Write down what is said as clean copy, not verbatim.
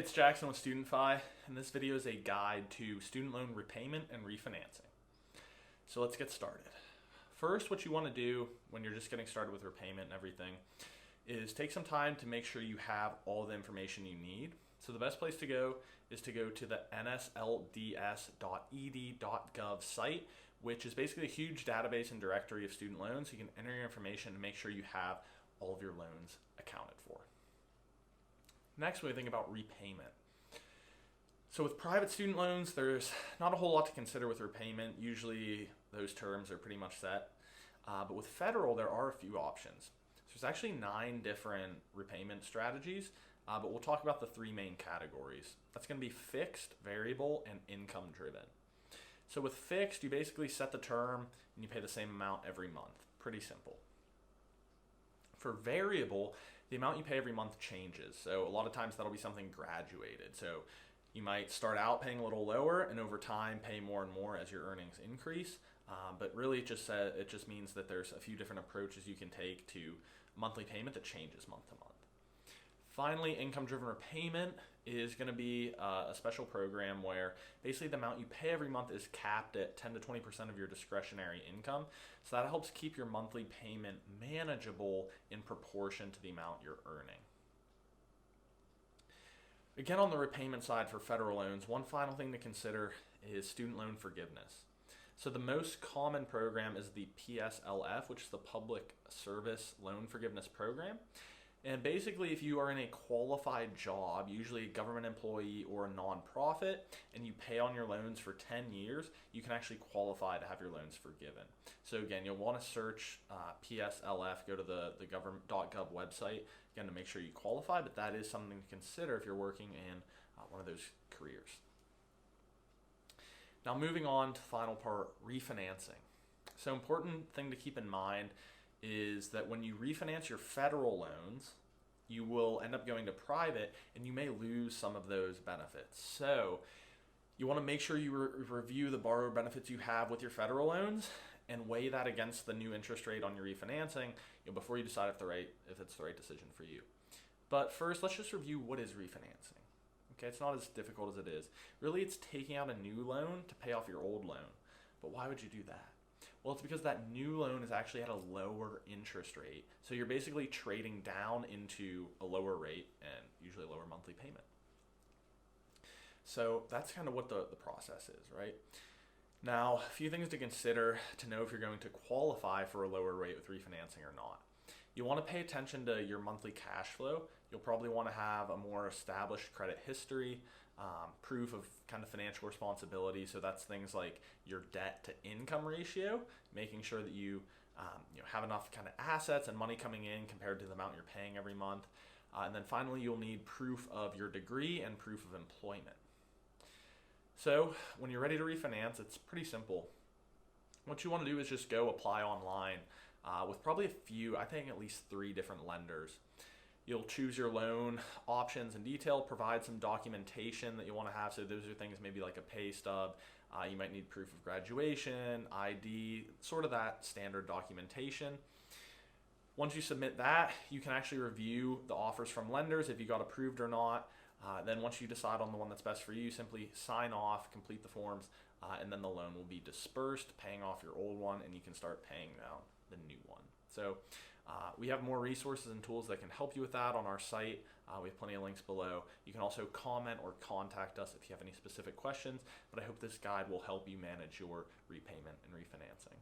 it's Jackson with StudentFi, and this video is a guide to student loan repayment and refinancing. So let's get started. First, what you want to do when you're just getting started with repayment and everything is take some time to make sure you have all the information you need. So the best place to go is to go to the nslds.ed.gov site, which is basically a huge database and directory of student loans. You can enter your information and make sure you have all of your loans accounted for. Next, we think about repayment. So with private student loans, there's not a whole lot to consider with repayment. Usually those terms are pretty much set. But with federal, there are a few options. So there's actually 9 different repayment strategies, but we'll talk about the 3 main categories. That's going to be fixed, variable, and income driven. So with fixed, you basically set the term and you pay the same amount every month. Pretty simple. For variable, the amount you pay every month changes. So a lot of times that'll be something graduated. So you might start out paying a little lower and over time pay more and more as your earnings increase. But really it just means that there's a few different approaches you can take to monthly payment that changes month to month. Finally, income-driven repayment is going to be a special program where basically the amount you pay every month is capped at 10 to 20% of your discretionary income. So that helps keep your monthly payment manageable in proportion to the amount you're earning. Again, on the repayment side for federal loans, one final thing to consider is student loan forgiveness. So the most common program is the PSLF, which is the Public Service Loan Forgiveness Program. And basically, if you are in a qualified job, usually a government employee or a nonprofit, and you pay on your loans for 10 years, you can actually qualify to have your loans forgiven. So again, you'll want to search PSLF, go to the government.gov website, again, to make sure you qualify, but that is something to consider if you're working in one of those careers. Now moving on to the final part, refinancing. So important thing to keep in mind is that when you refinance your federal loans, you will end up going to private and you may lose some of those benefits. So you want to make sure you review the borrower benefits you have with your federal loans and weigh that against the new interest rate on your refinancing before you decide if it's the right decision for you. But first, let's just review what is refinancing. Okay, it's not as difficult as it is. Really, it's taking out a new loan to pay off your old loan. But why would you do that? Well, it's because that new loan is actually at a lower interest rate. So you're basically trading down into a lower rate and usually a lower monthly payment. So that's kind of what the process is, right? Now, a few things to consider to know if you're going to qualify for a lower rate with refinancing or not. You want to pay attention to your monthly cash flow. You'll probably want to have a more established credit history, proof of kind of financial responsibility. So that's things like your debt to income ratio, making sure that you have enough kind of assets and money coming in compared to the amount you're paying every month. And then finally, you'll need proof of your degree and proof of employment. So when you're ready to refinance, it's pretty simple. What you want to do is just go apply online with probably a few, I think at least 3 different lenders. You'll choose your loan options in detail, provide some documentation that you want to have. So those are things maybe like a pay stub. You might need proof of graduation, ID, sort of that standard documentation. Once you submit that, you can actually review the offers from lenders if you got approved or not. Then once you decide on the one that's best for you, simply sign off, complete the forms, and then the loan will be dispersed, paying off your old one, and you can start paying down the new one. So we have more resources and tools that can help you with that on our site. We have plenty of links below. You can also comment or contact us if you have any specific questions, but I hope this guide will help you manage your repayment and refinancing.